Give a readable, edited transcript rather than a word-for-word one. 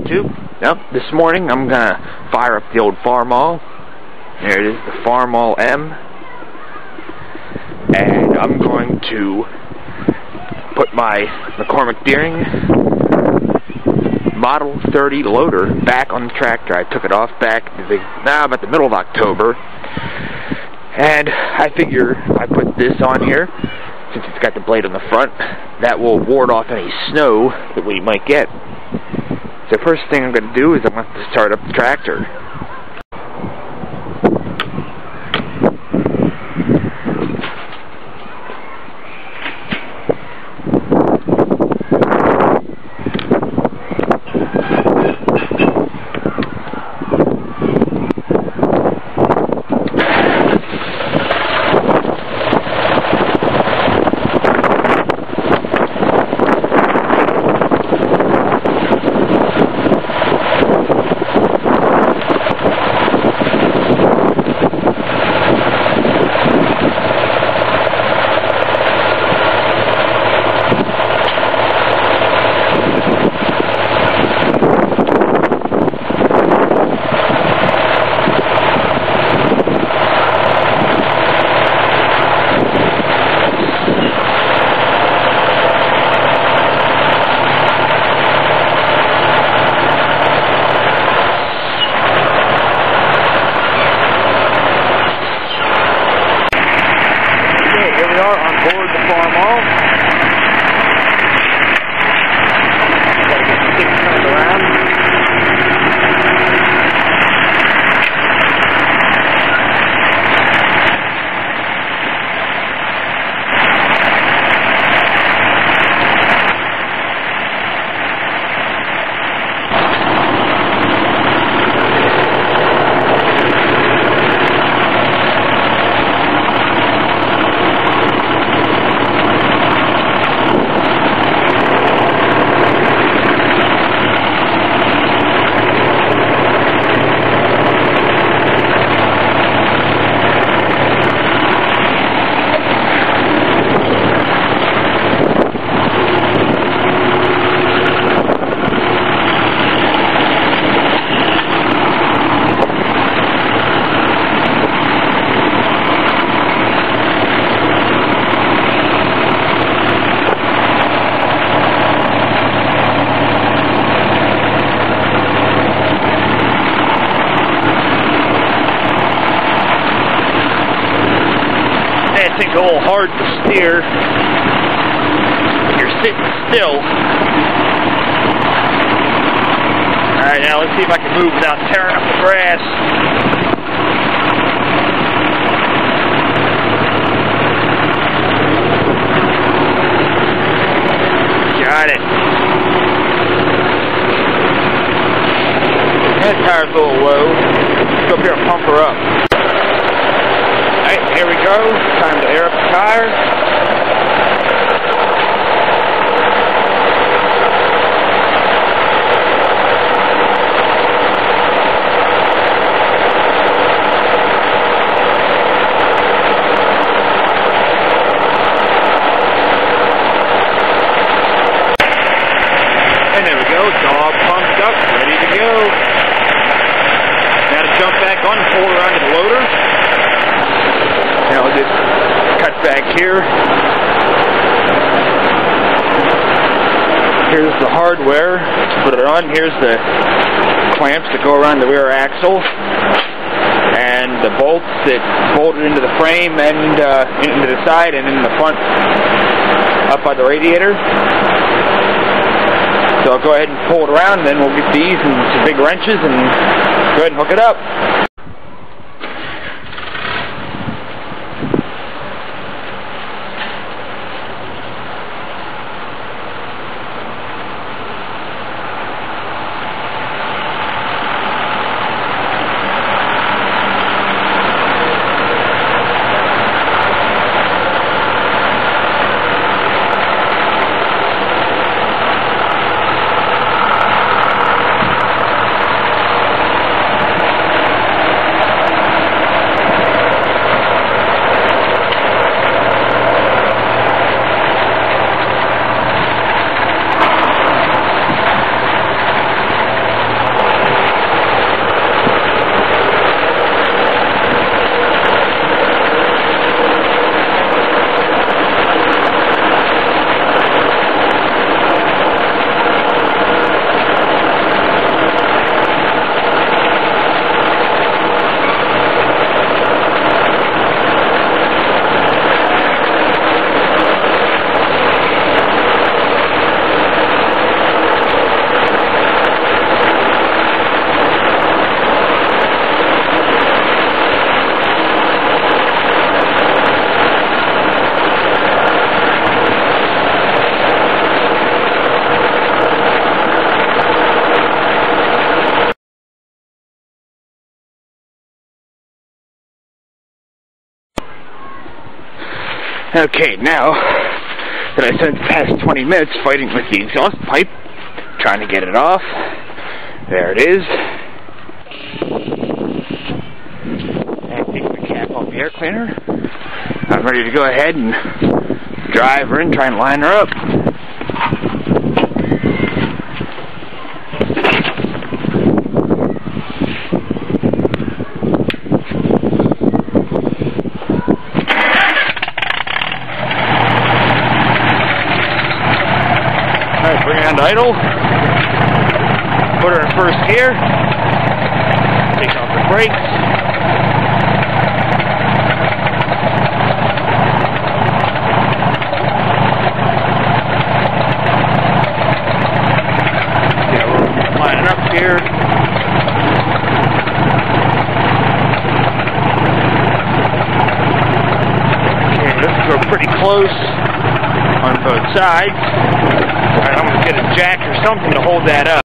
YouTube. Now, this morning I'm gonna fire up the old Farmall. There it is, the Farmall M. And I'm going to put my McCormick Deering Model 30 loader back on the tractor. I took it off back about the middle of October. And I figure if I put this on here, since it's got the blade on the front, that will ward off any snow that we might get. So first thing I'm going to do is I'm going to start up the tractor. It's a little hard to steer when you're sitting still. Alright, now let's see if I can move without tearing up the grass. Got it. That tire's a little low. Let's go up here and pump her up. Alright, here we go. Time to air up the tire. And there we go. It's all pumped up, ready to go. Now to jump back on and pull it around to the loader. Now we'll just cut back here. Here's the hardware. Let's put it on. Here's the clamps that go around the rear axle. And the bolts that bolt it into the frame and into the side and in the front up by the radiator. So I'll go ahead and pull it around, and then we'll get these and some big wrenches and go ahead and hook it up. Okay, now that I spent the past 20 minutes fighting with the exhaust pipe, trying to get it off, there it is. And take the cap off the air cleaner. I'm ready to go ahead and drive her in, try and line her up. Alright, bring it down to idle. Put her in first gear. Take off the brakes. Yeah, we're lining up here. Okay, let's go pretty close on both sides. Alright, I'm going to get a jack or something to hold that up.